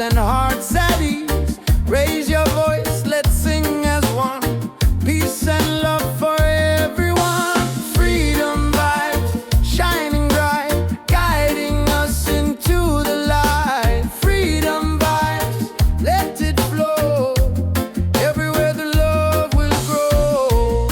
and hearts at ease. Raise your voice, let's sing as one. Peace and love for everyone. Freedom vibes shining bright, guiding us into the light. Freedom vibes, let it flow. Everywhere the love will grow.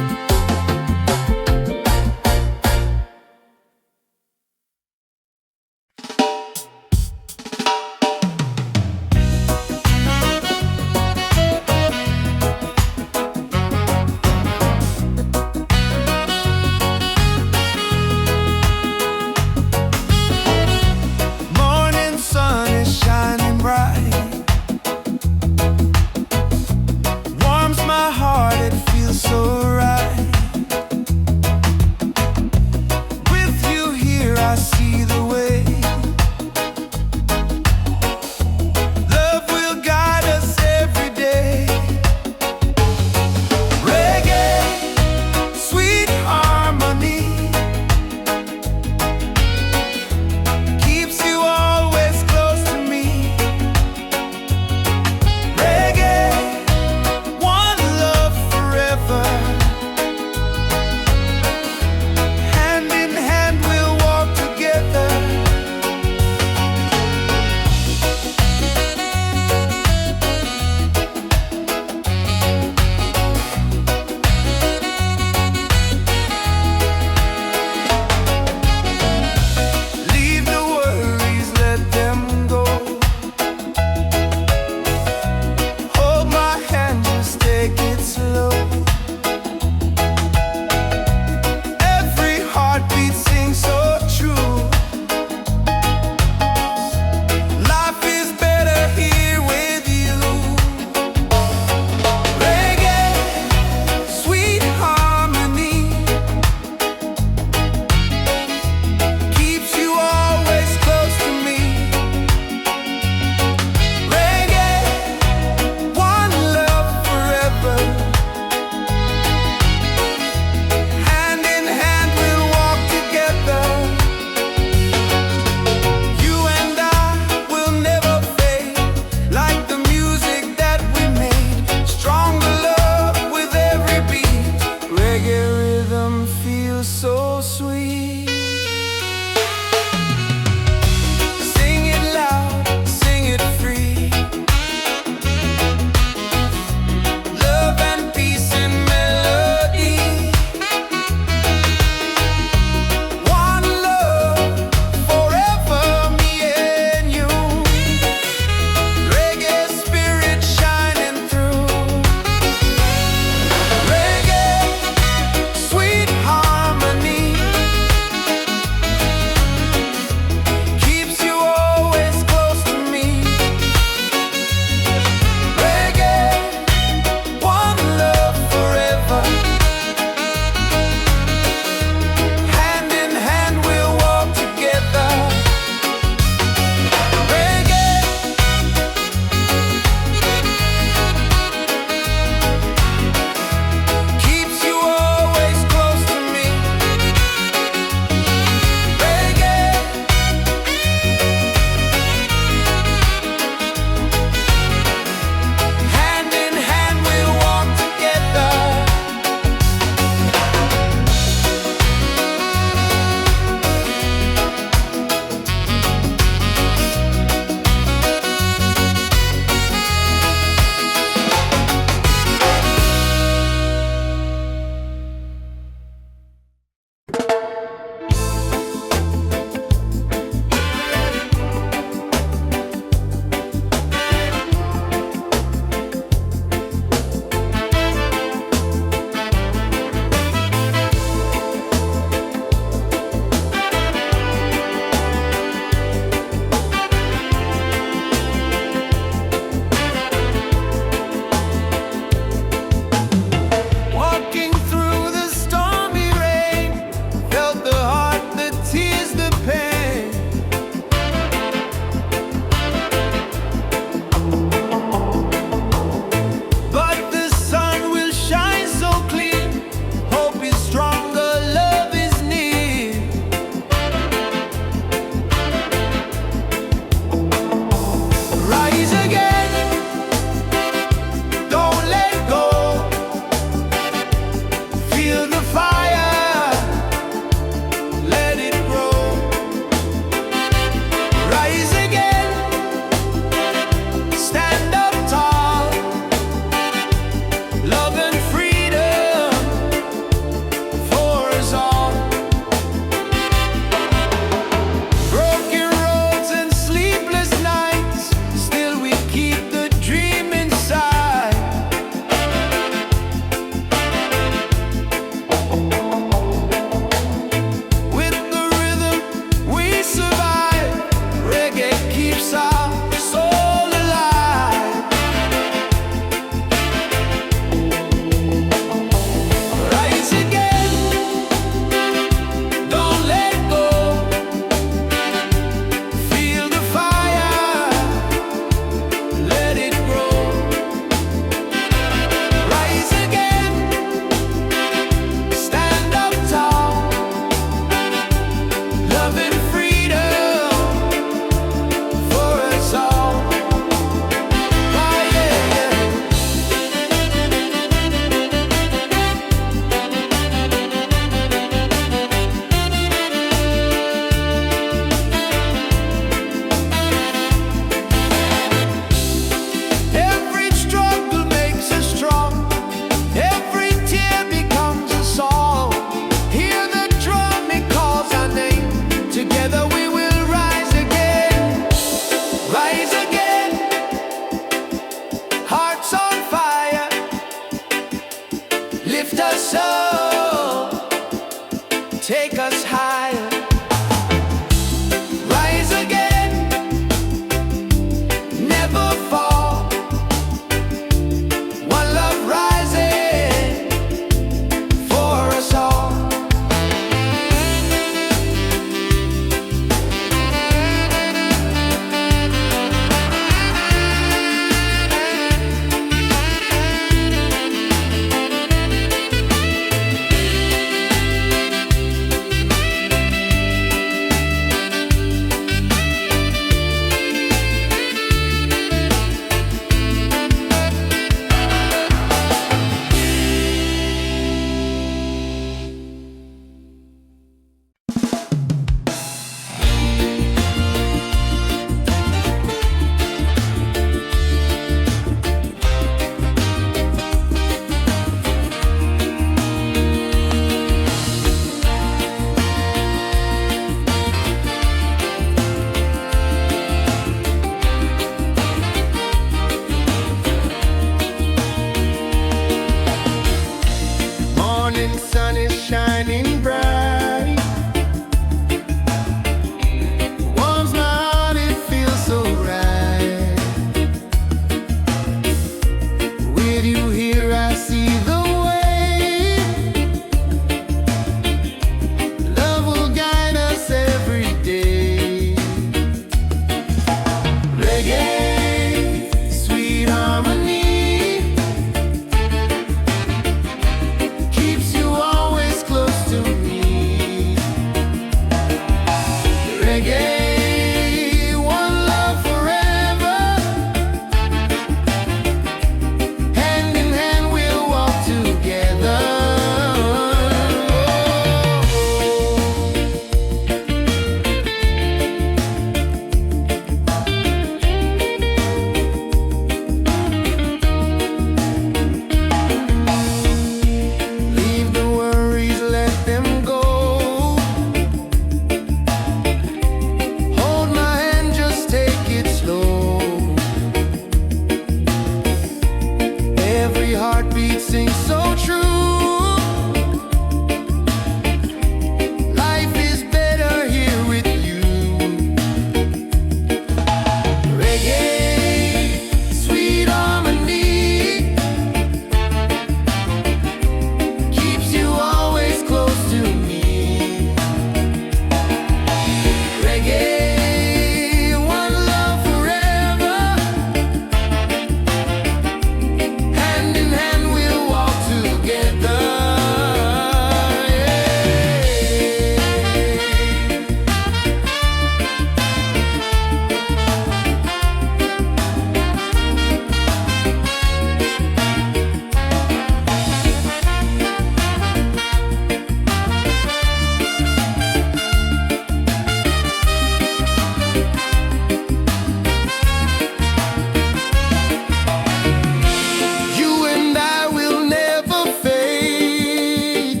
You and I will never fade,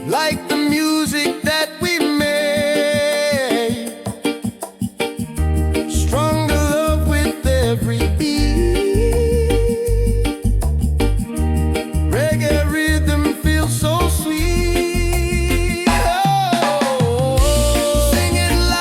like the music that we made. Stronger love with every beat. Reggae rhythm feels so sweet. Oh, sing it loud.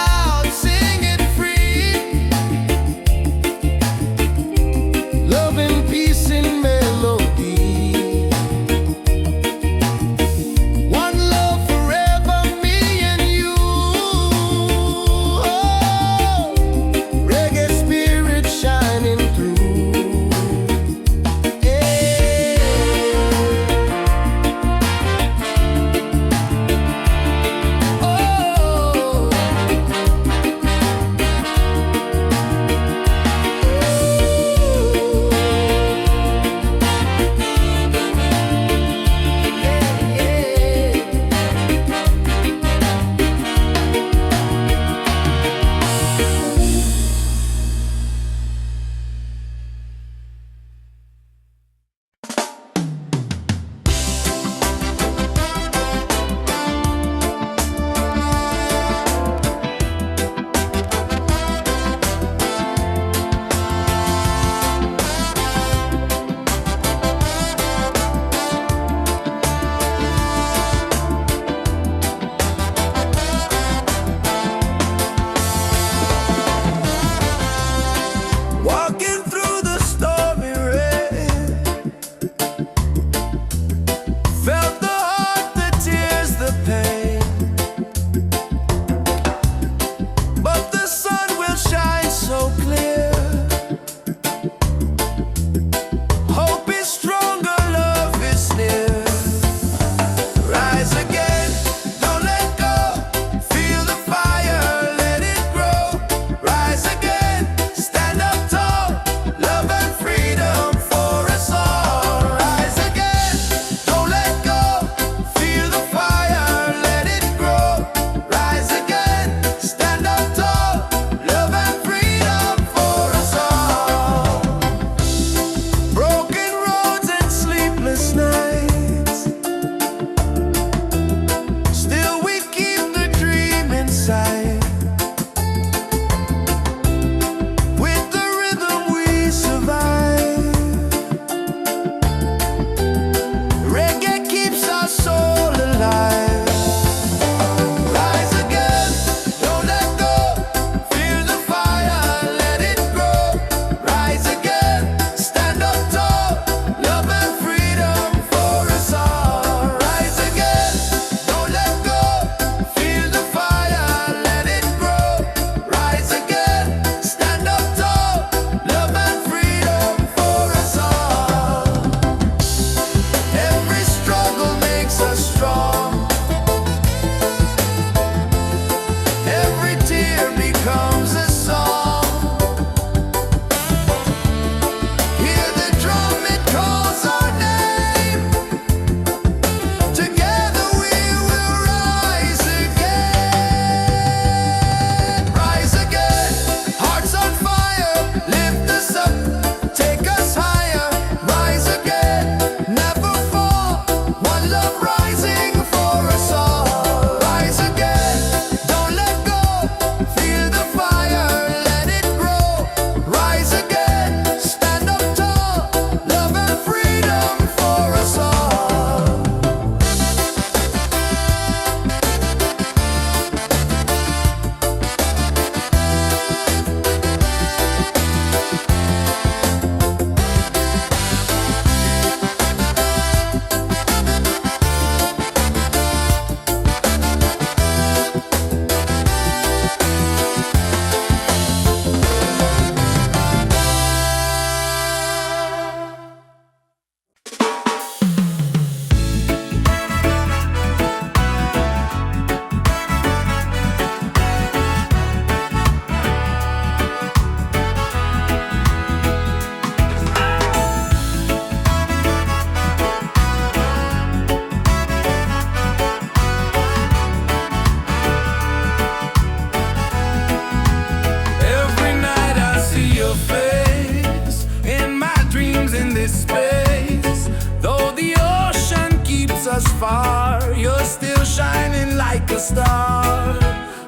like a star.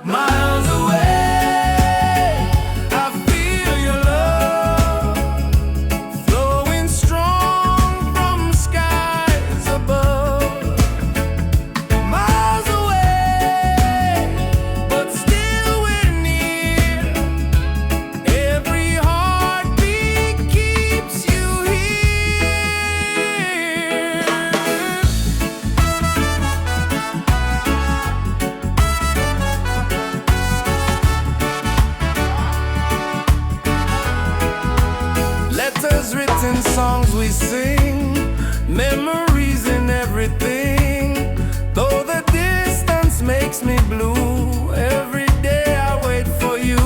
Miles away, I feel your love flowing strong from skies above. Miles away, but still we're near. Every heartbeat keeps you here. Letters written, songs we sing, memories in everything. Though the distance makes me blue, every day I wait for you.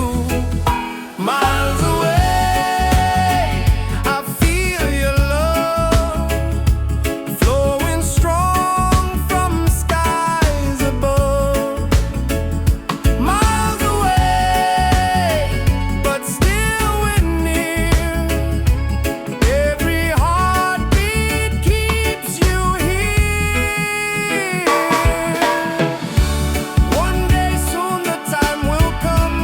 Miles away, I feel your love flowing strong from skies above. Miles away, but still we're near. Every heartbeat keeps you here. One day soon the time will come,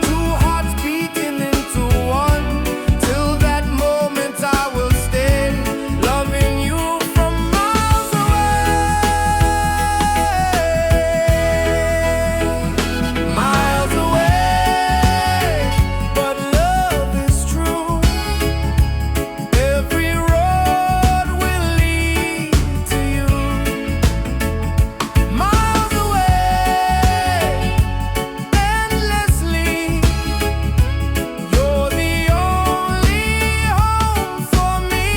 two hearts beating into one. Till that moment I will stay, loving you from miles away. Miles away, but love is true. Every road will lead to you. Miles away, endlessly. You're the only home for me.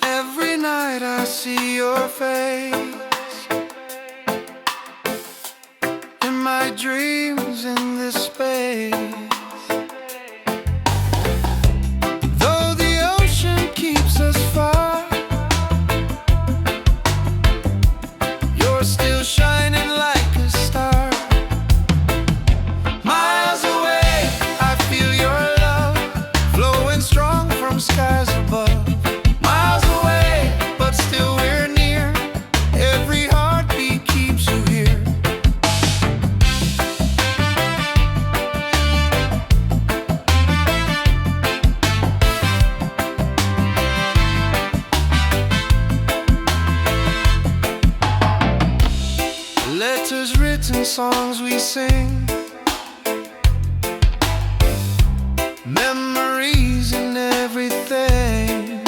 Every night I see your face in my dreams in this space. Though the ocean keeps us far, you're still shining like a star. Miles away, I feel your love flowing strong from skies above. Miles away, but still we're near. Every heartbeat keeps you here. Letters written, songs we sing, memories in everything.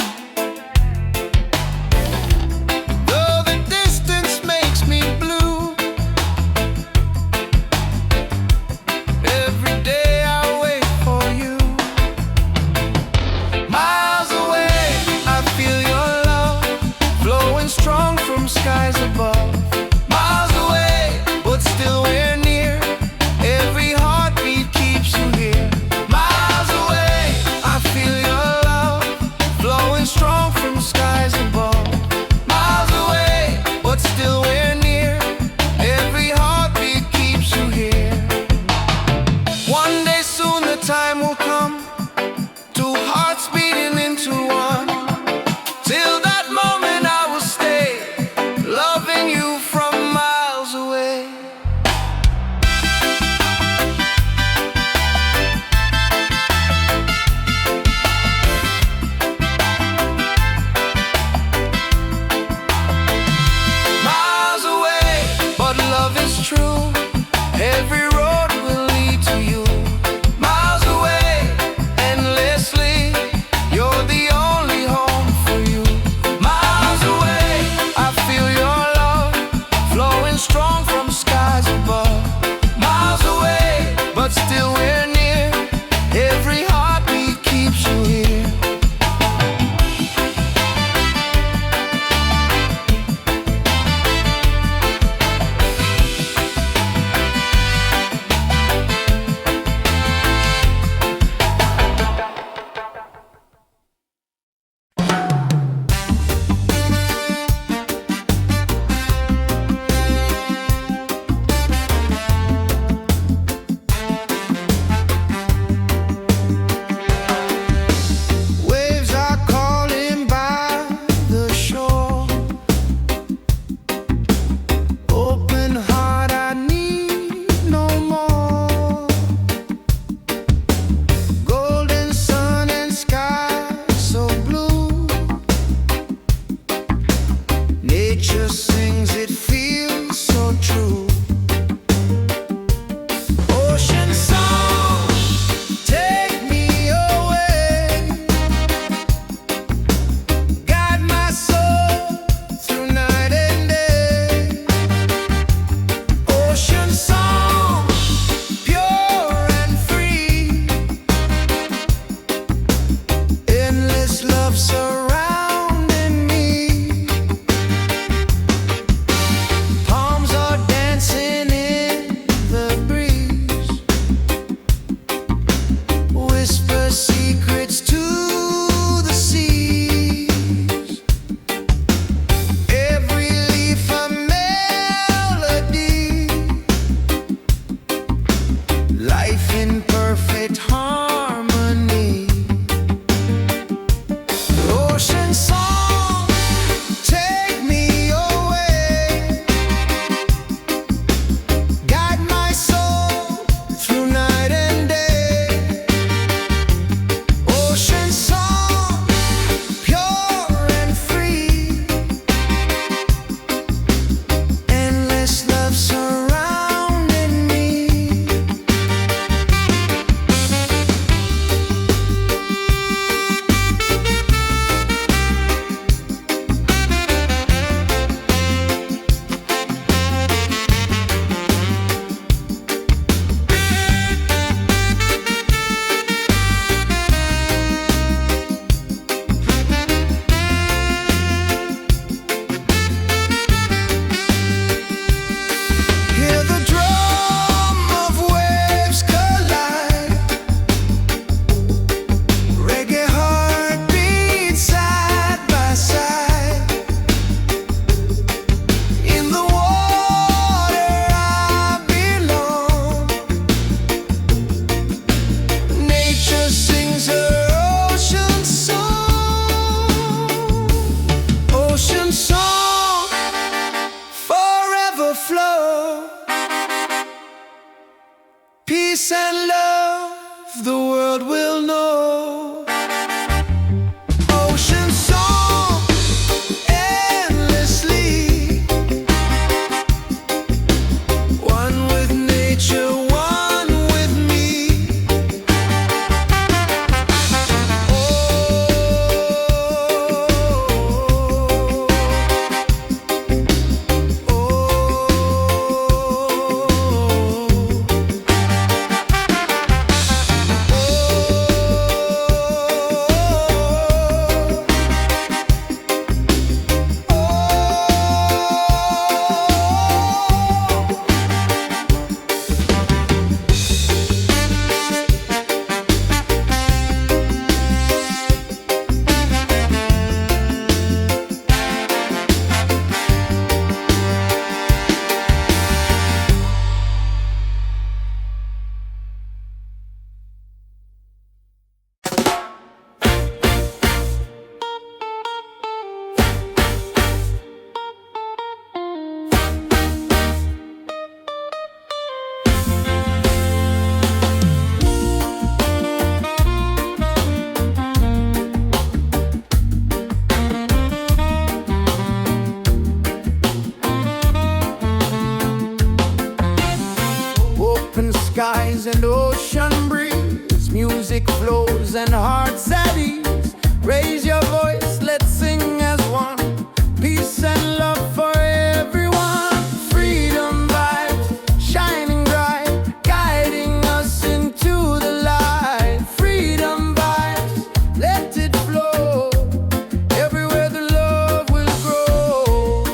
Though the distance makes me blue, every day I wait for you. Miles away, I feel your love flowing strong from skies above. Miles away, but still we're near. peace and love the world will know. Ocean song endlessly, one with nature, one with me. Open skies and ocean breeze, music flows and hearts at ease. Raise your voice, let's sing as one. Peace and love for everyone. Freedom vibes shining bright, guiding us into the light. Freedom vibes, let it flow. Everywhere the love will grow.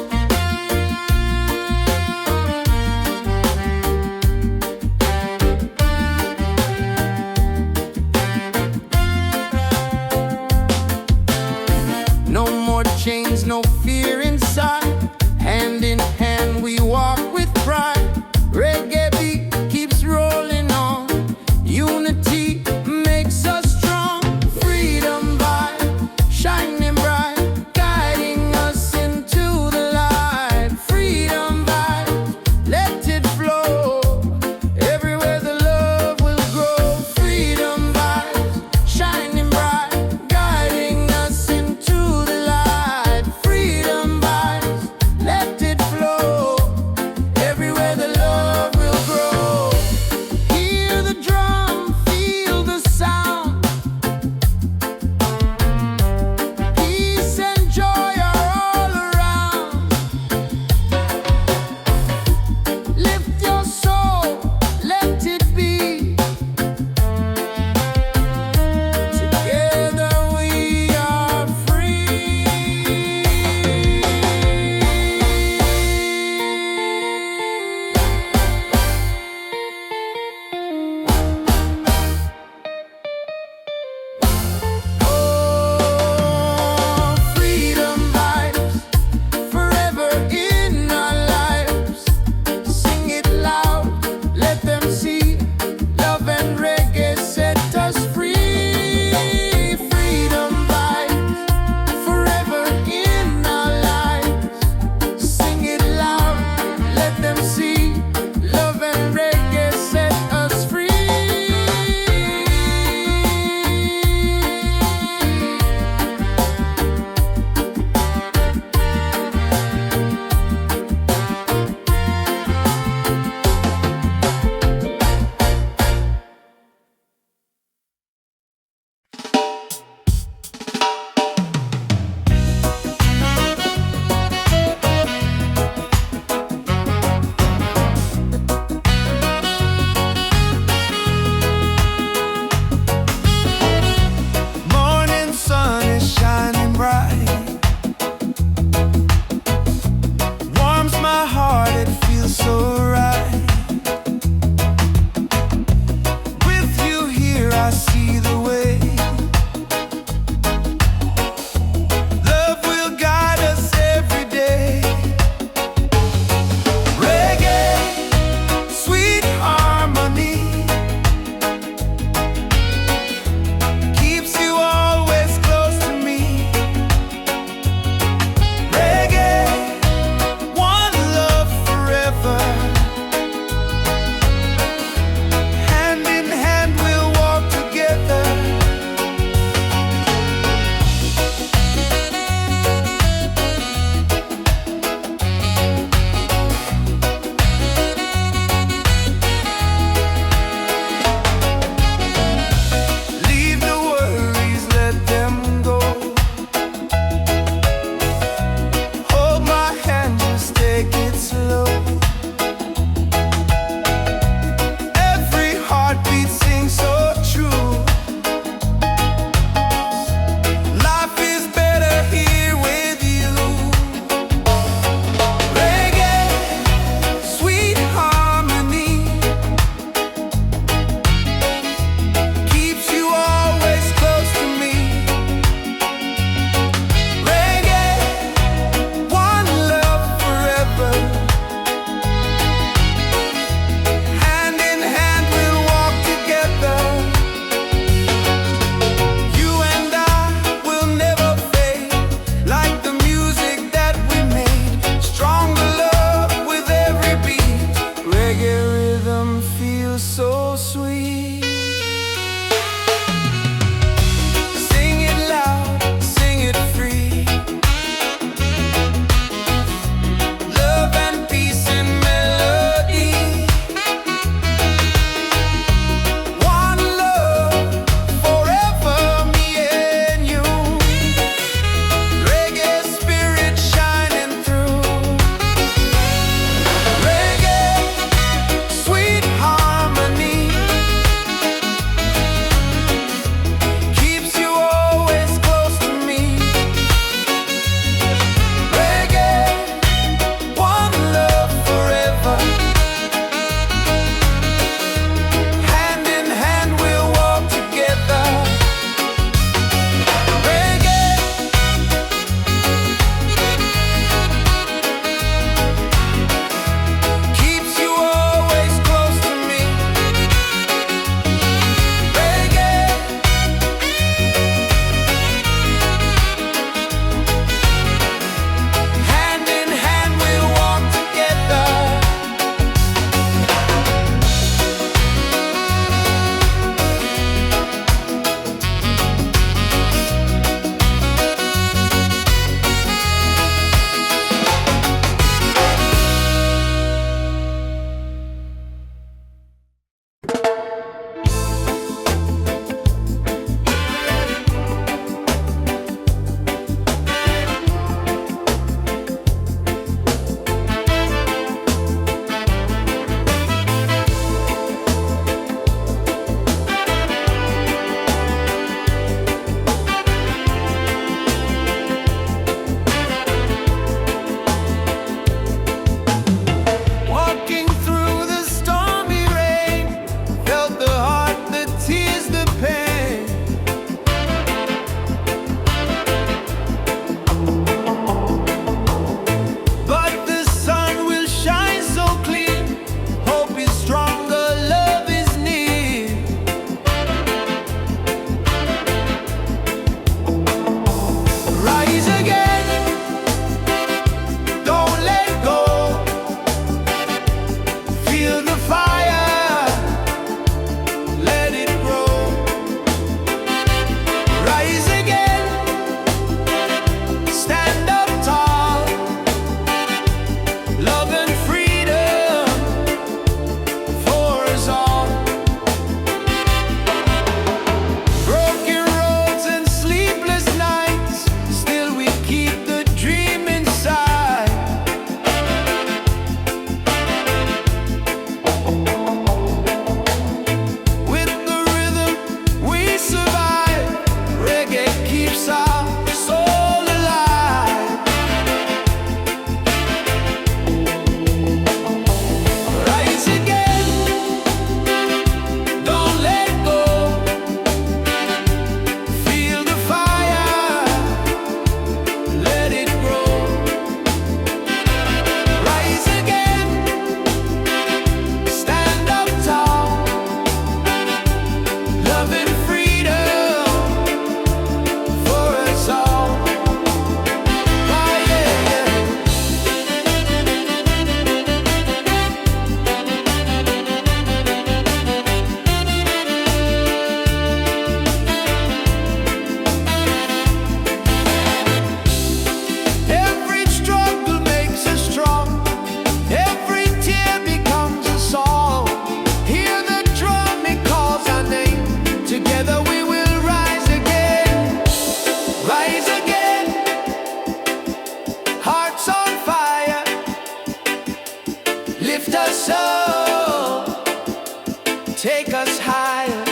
take us higher.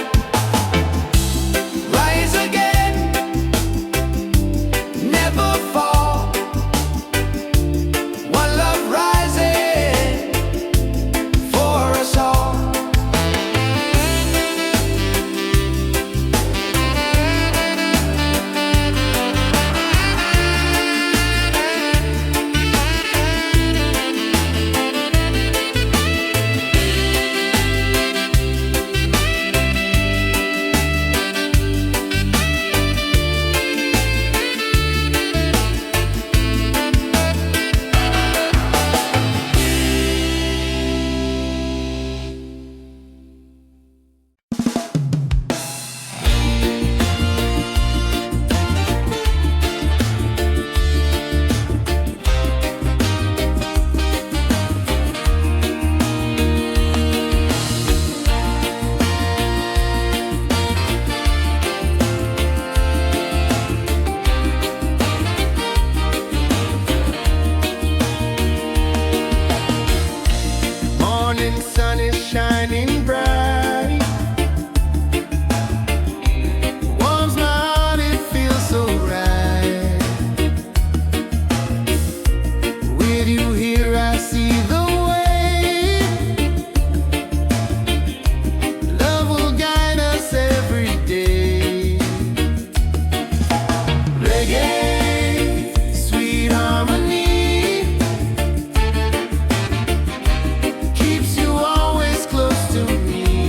Rise again, never fall. One love rising for us all. Morning sun is shining bright, warms my heart, it feels so right. With you here I see the way. Love will guide us every day. Reggae, sweet harmony, keeps you always close to me.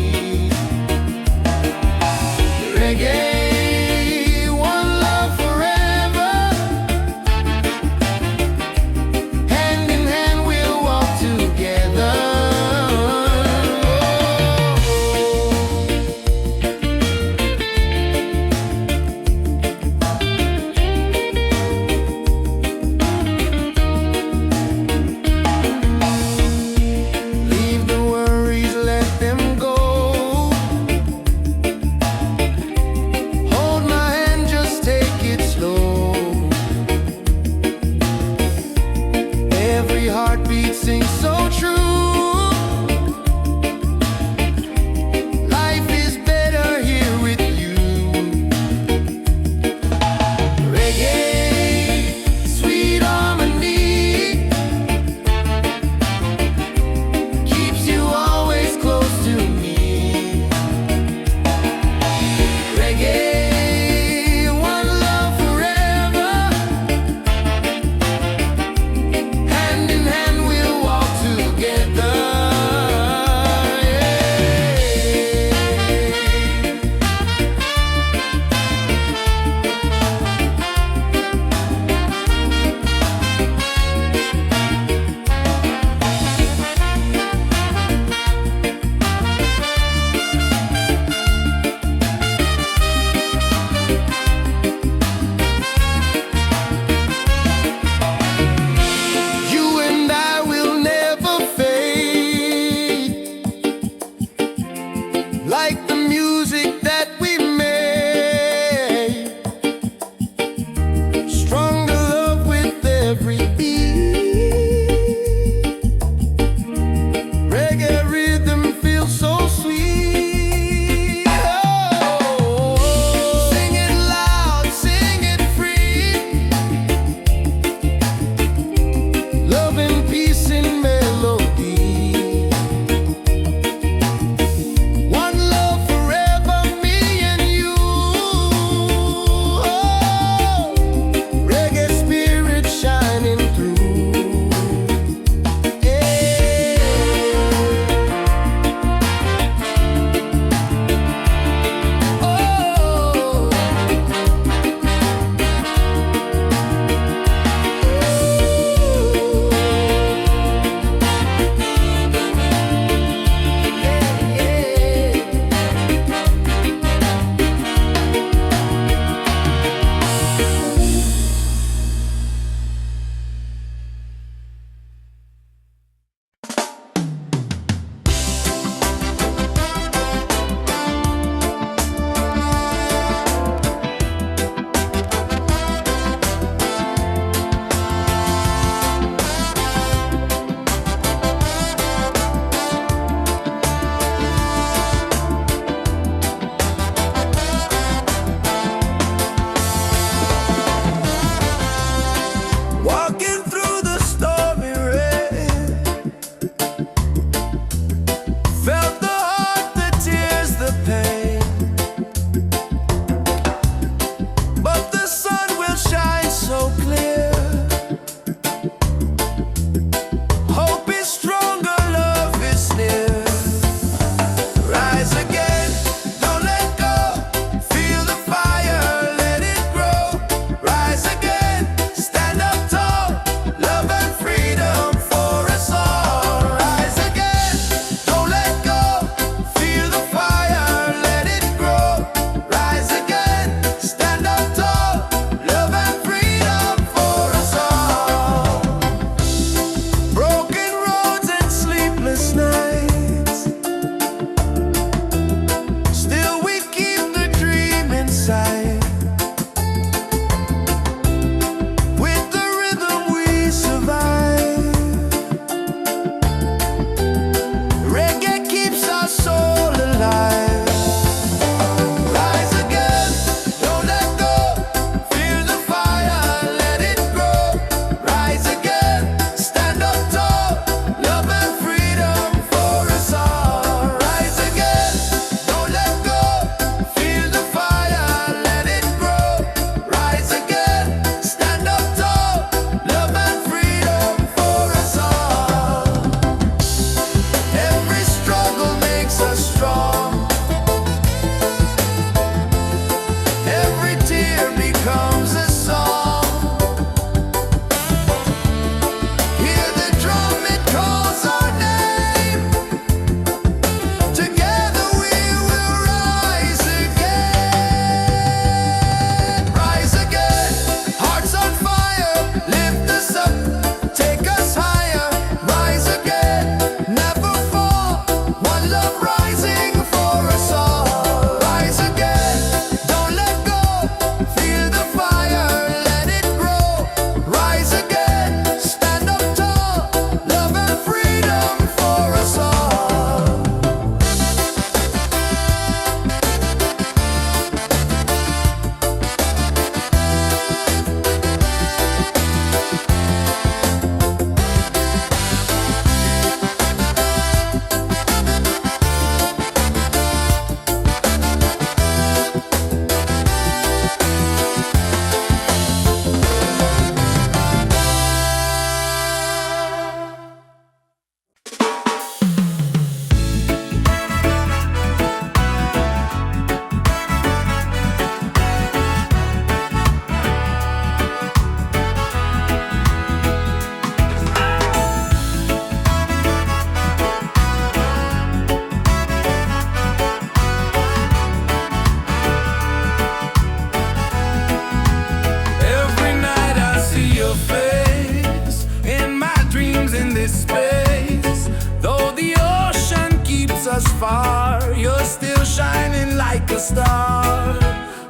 miles far, you're still shining like a star.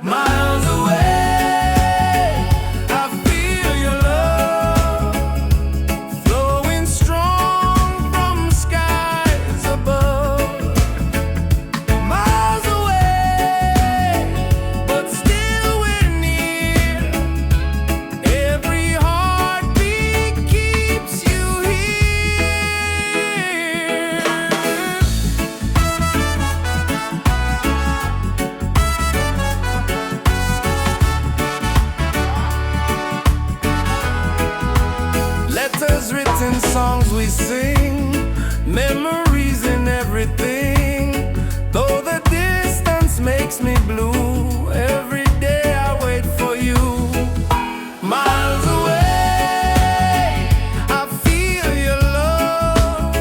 Miles away, I feel your love flowing strong from skies above. Miles away, but still we're near. Every heartbeat keeps you here. Letters written, songs we sing, memories in everything. Though the distance makes me blue, every day I wait for you. Miles away, I feel your love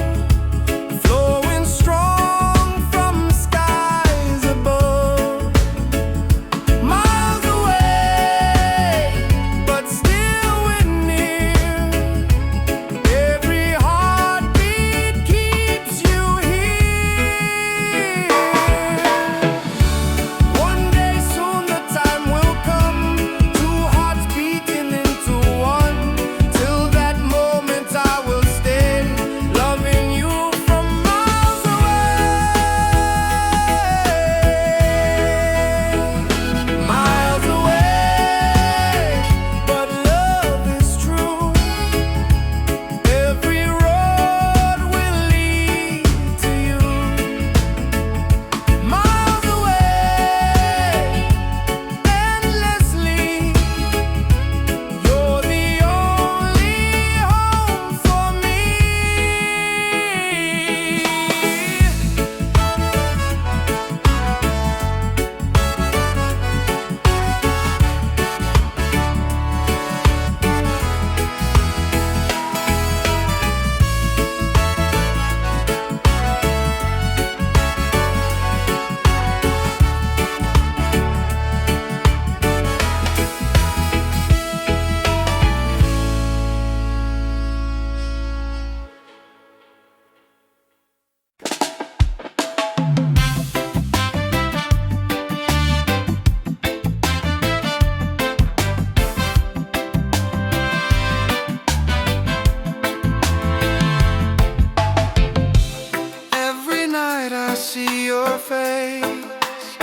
flowing strong from skies above. Miles away, but still we're near. Every heartbeat keeps you here. One day soon the time will come, two hearts beating into one. Till that moment I will stay, loving you from miles away. Miles away, but love is true. Every road will lead to you. Miles away, endlessly. You're the only home for me. Every night I see your face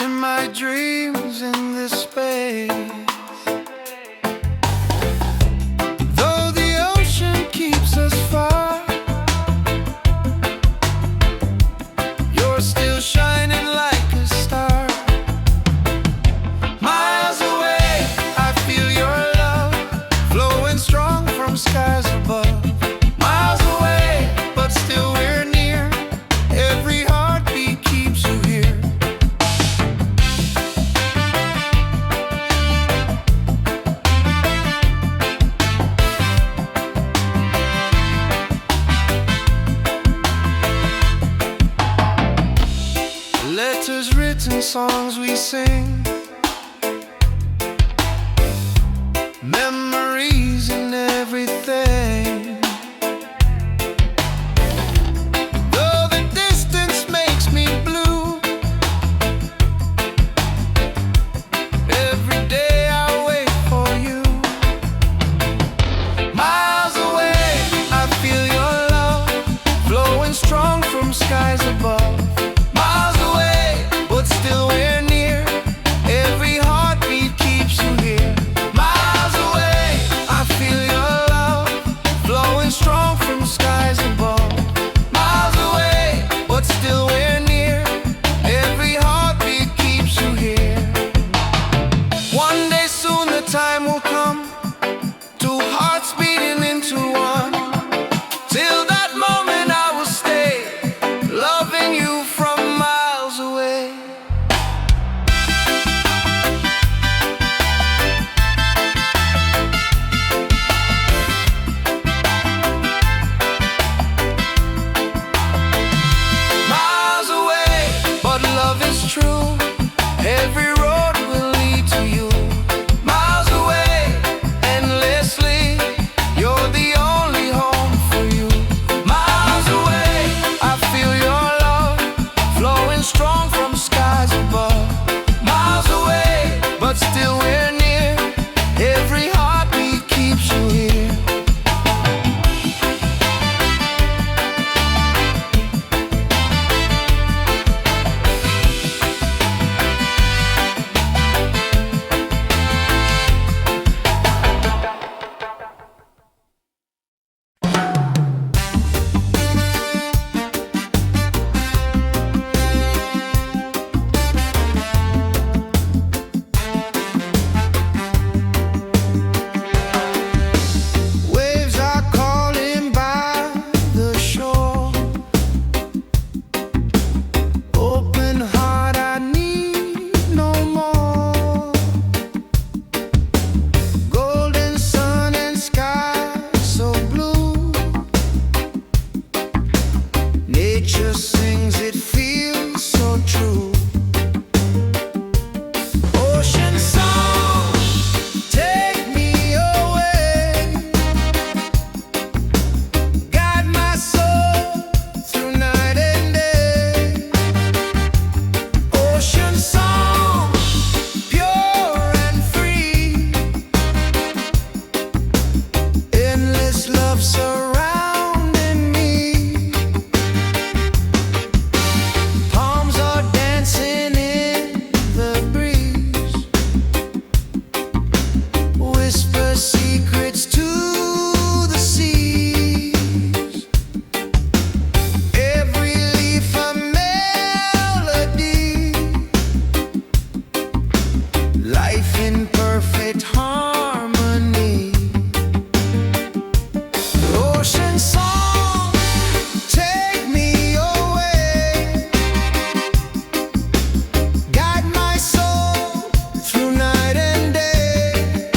in my dreams in this space. Though the ocean keeps us far, you're still shining like a star. Miles away, I feel your love flowing strong from skies above. Miles away, but still we're near. Every heartbeat keeps you here. Letters written, songs we sing, memories in everything. Though the distance makes me blue, every day I wait for you. Miles away, I feel your love flowing strong from skies above. Miles away, but still we're near. Every heartbeat keeps you here. Miles away, I feel your love flowing strong from skies above. Miles away, but still we're near. Every heartbeat keeps you here. One day soon the time will come, two hearts beating into one. Till that moment I will stay, loving you from Nature sings, it feels so true. Ocean song, take me away, guide my soul through night and day. Ocean song, pure and free, endless love surrounding me. Palms are dancing in the breeze, whisper secrets to the seas. Every leaf a melody, life in perfect harmony. Ocean song, take me away, guide my soul through night and day.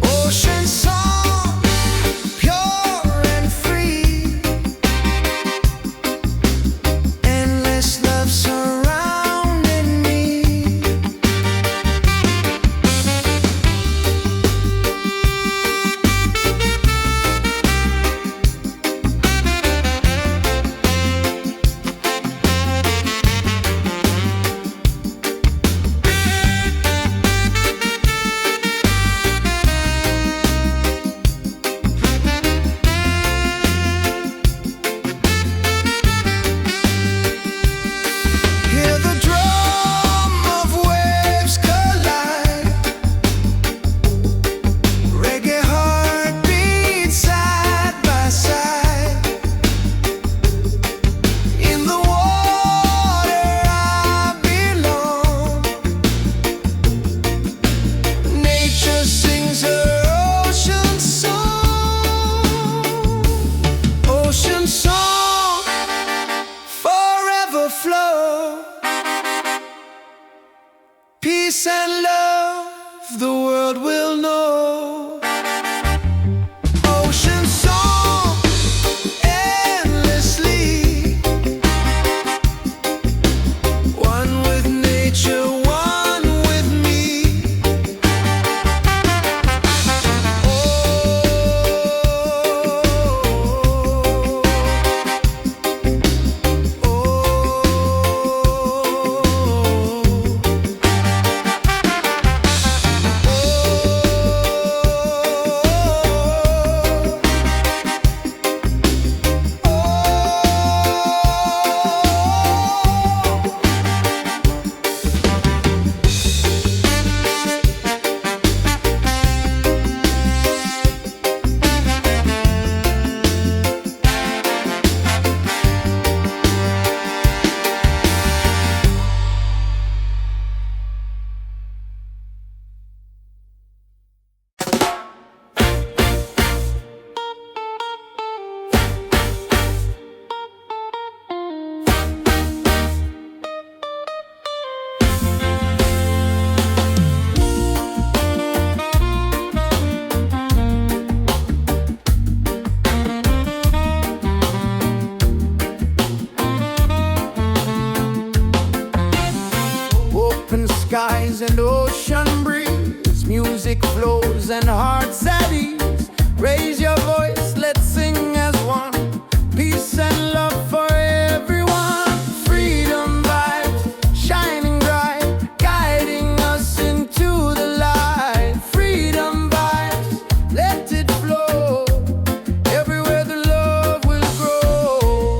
Ocean song, pure and free, endless love surrounding me. Hear the drum of waves collide, reggae heartbeats side by side. In the water I belong, nature sings her ocean song. Ocean song, forever flow, peace and love the world will know. Ocean song, endlessly, one with nature, one with me. Open skies and ocean breeze, music flows and hearts at ease. Raise your voice, let's sing as one. Peace and love for everyone. Freedom vibes shining bright, guiding us into the light. Freedom vibes, let it flow. Everywhere the love will grow.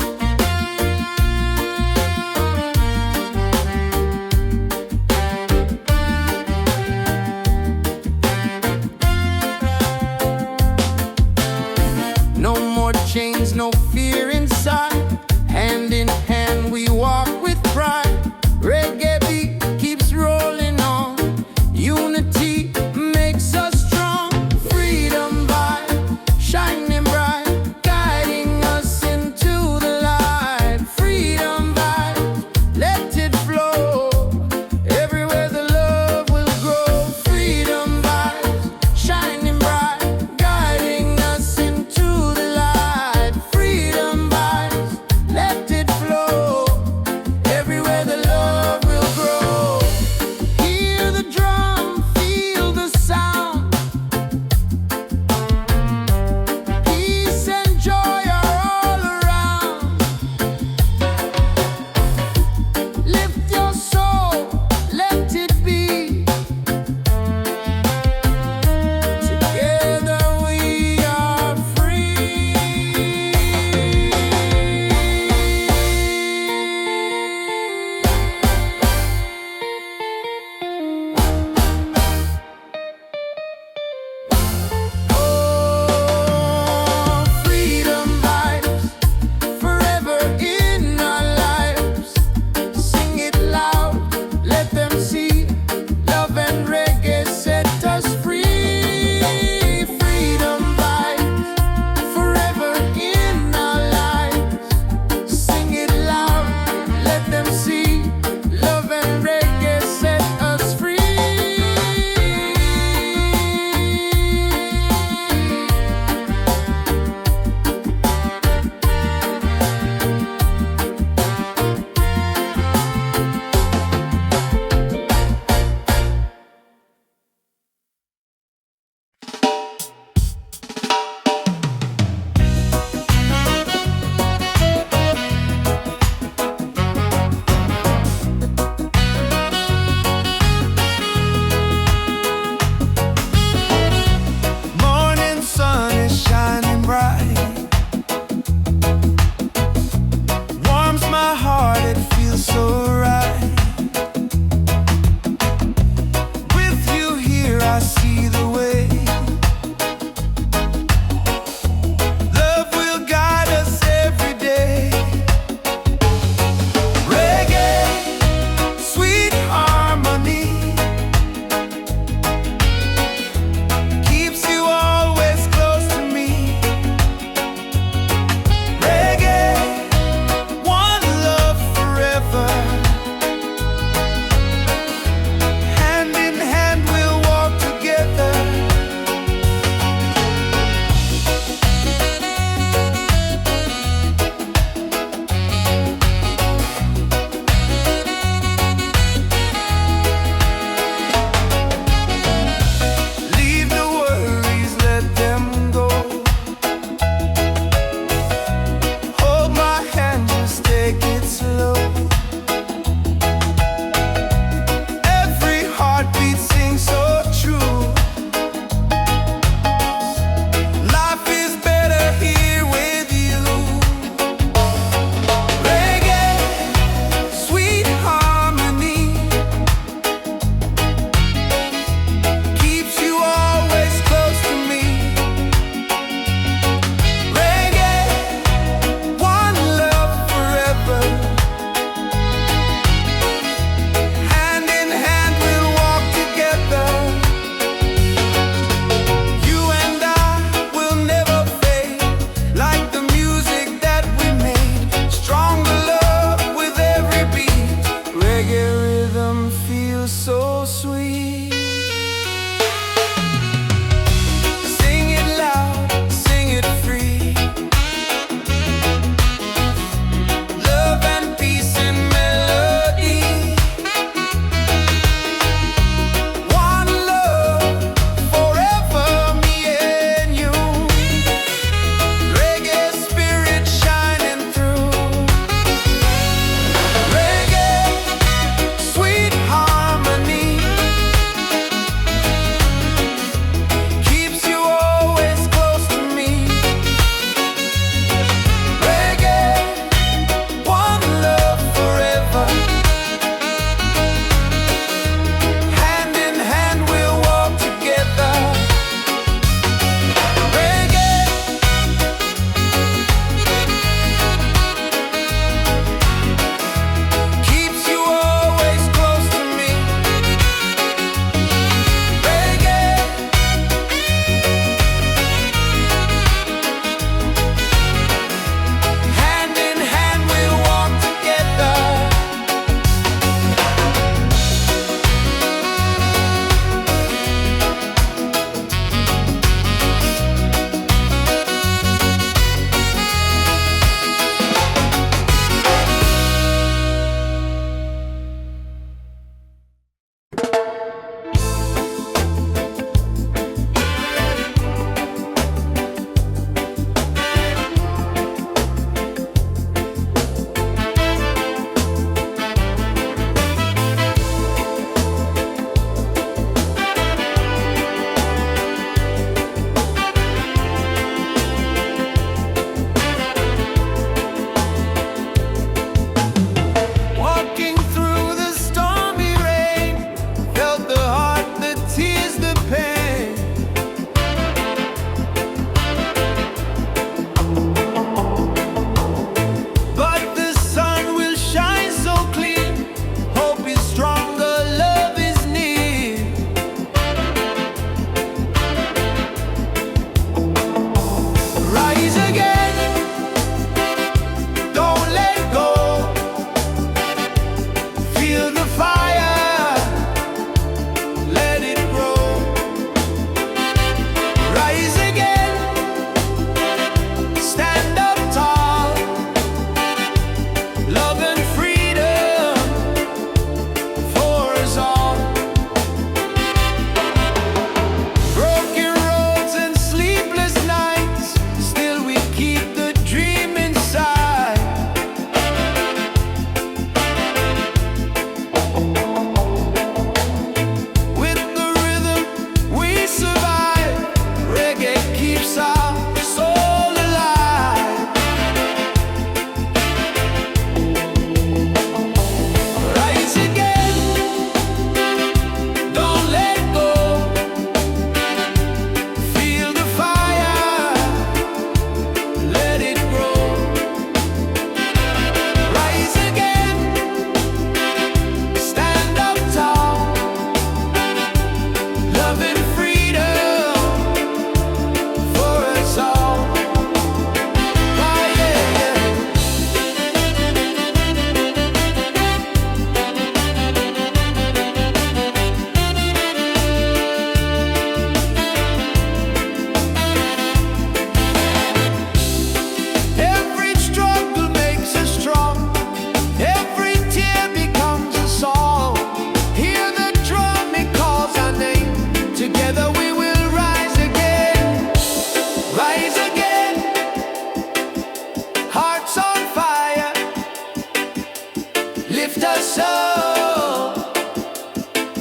Lift us up,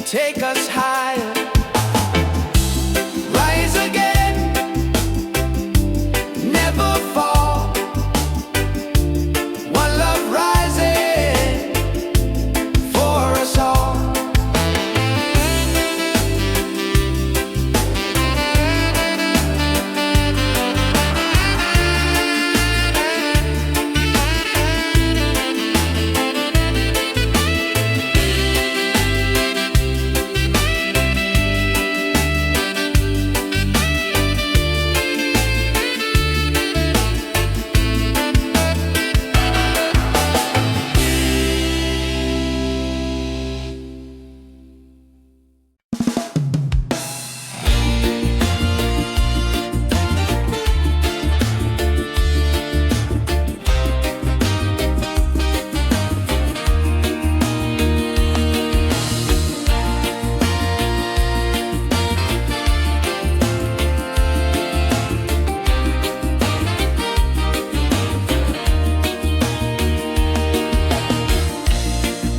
take us higher, rise again, never fall. One love rising for us all.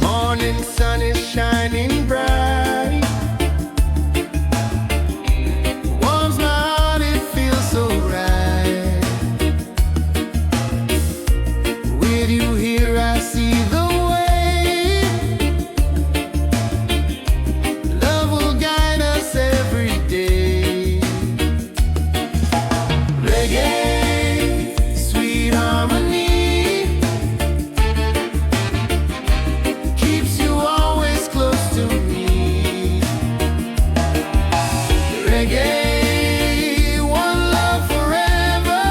Morning sun is shining bright, warms my heart, it feels so right. With you here I see the way. Love will guide us every day. Reggae, sweet harmony, keeps you always close to me. Reggae, one love forever.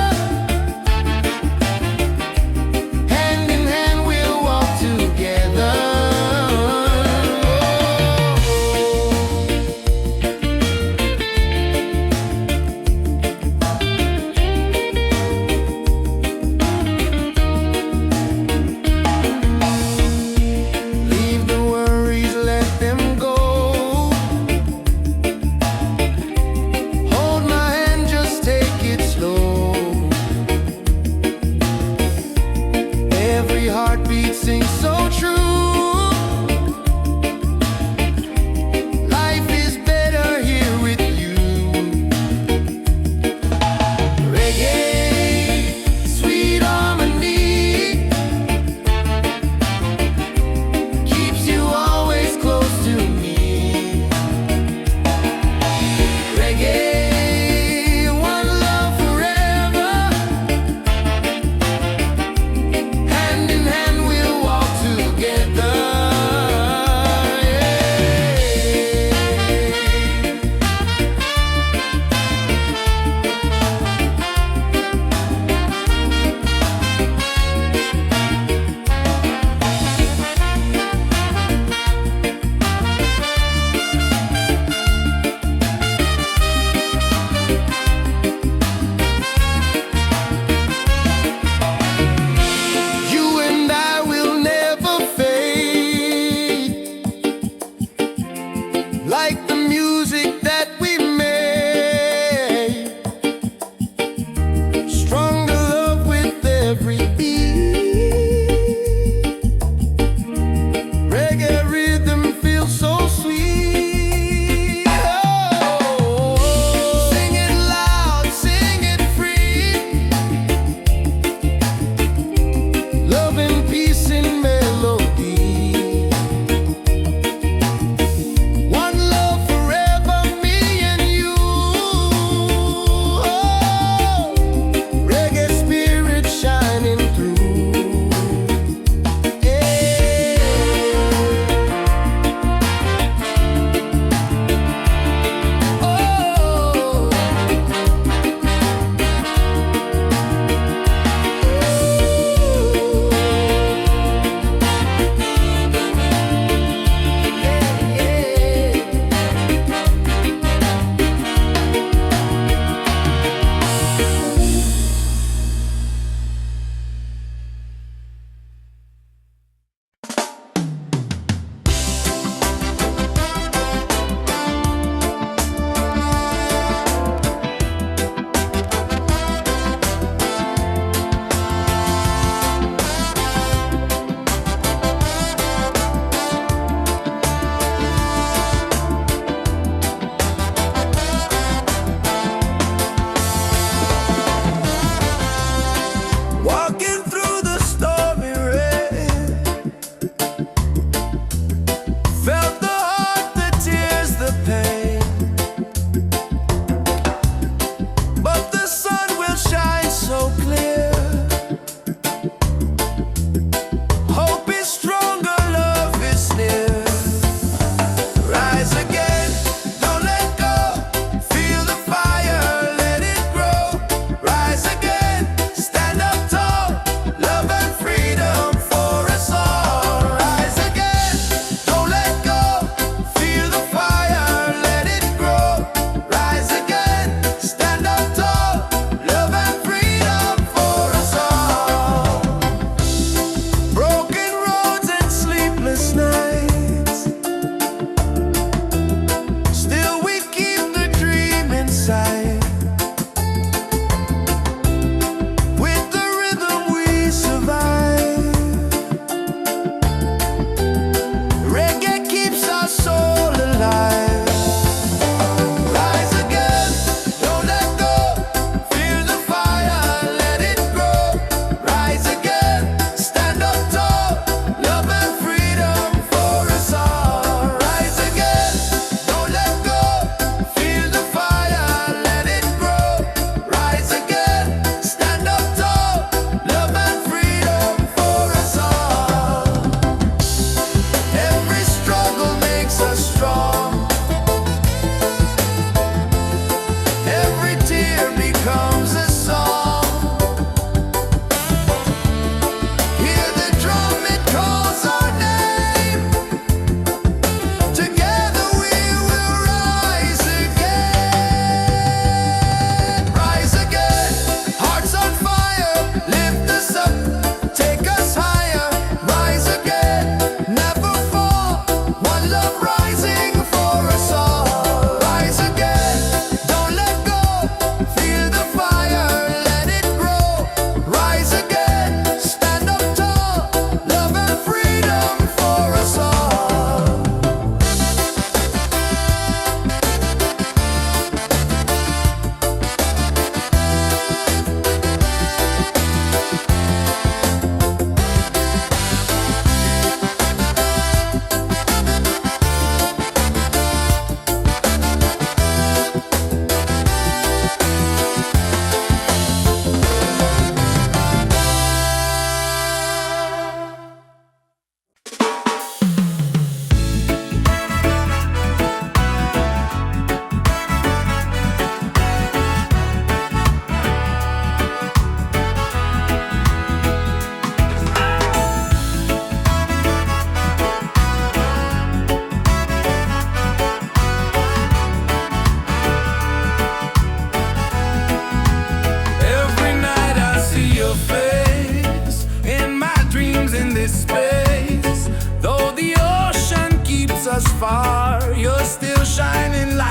Hand in hand we'll walk together. Leave the worries, let them go. Hold my hand, just take it slow. Every heartbeat sings so true. Life is better here with you. Reggae, sweet harmony, keeps you always close to me. Reggae, one love forever. Hand in hand we'll walk together.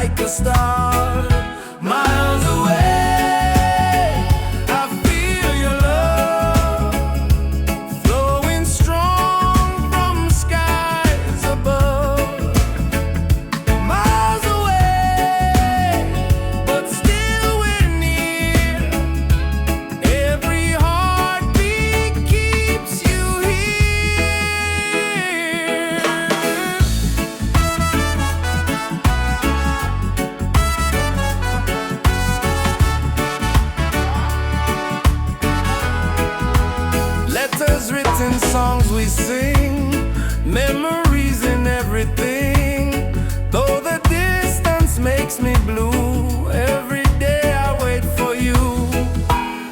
like a star. Miles away, I feel your love flowing strong from skies above. Miles away, but still we're near. Every heartbeat keeps you here. Letters written, songs we sing, memories in everything. Though the distance makes me blue, every day I wait for you.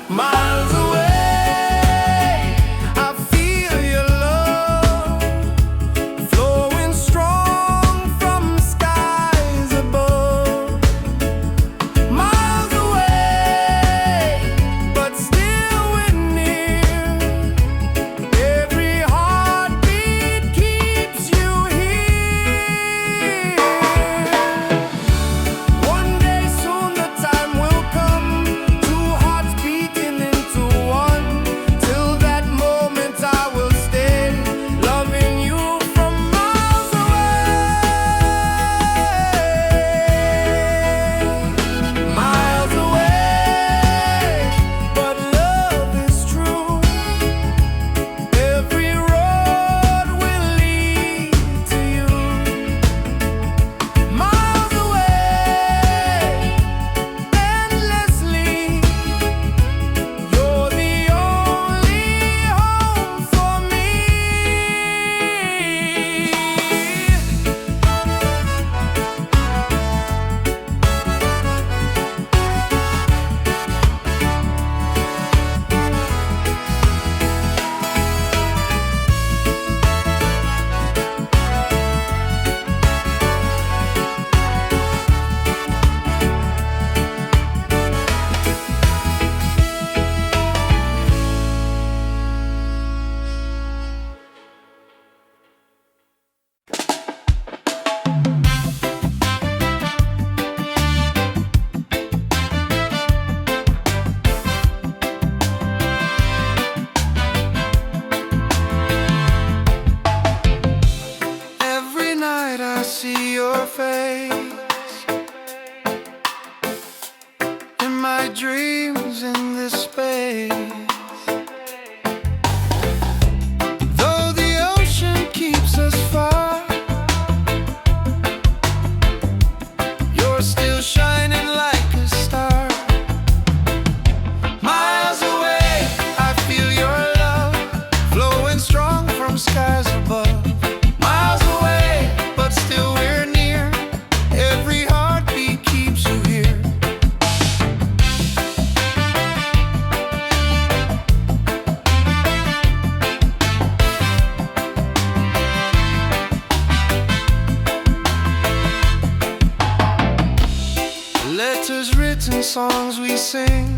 Miles away, I feel your love flowing strong from skies above. Miles away, but still we're near. Every heartbeat keeps you here. One day soon the time will come, two hearts beating into one. Till that moment I will stay, loving you from miles away. Miles away, but love is true. Every road will lead to you. Miles away, endlessly. You're the only home for me. Every night I see your face in my dreams in this space. Though the ocean keeps us far, you're still shining like a star. Miles away, I feel your love flowing strong from skies above. Miles away, but still we're near. Every heartbeat keeps you here. Letters written, songs we sing,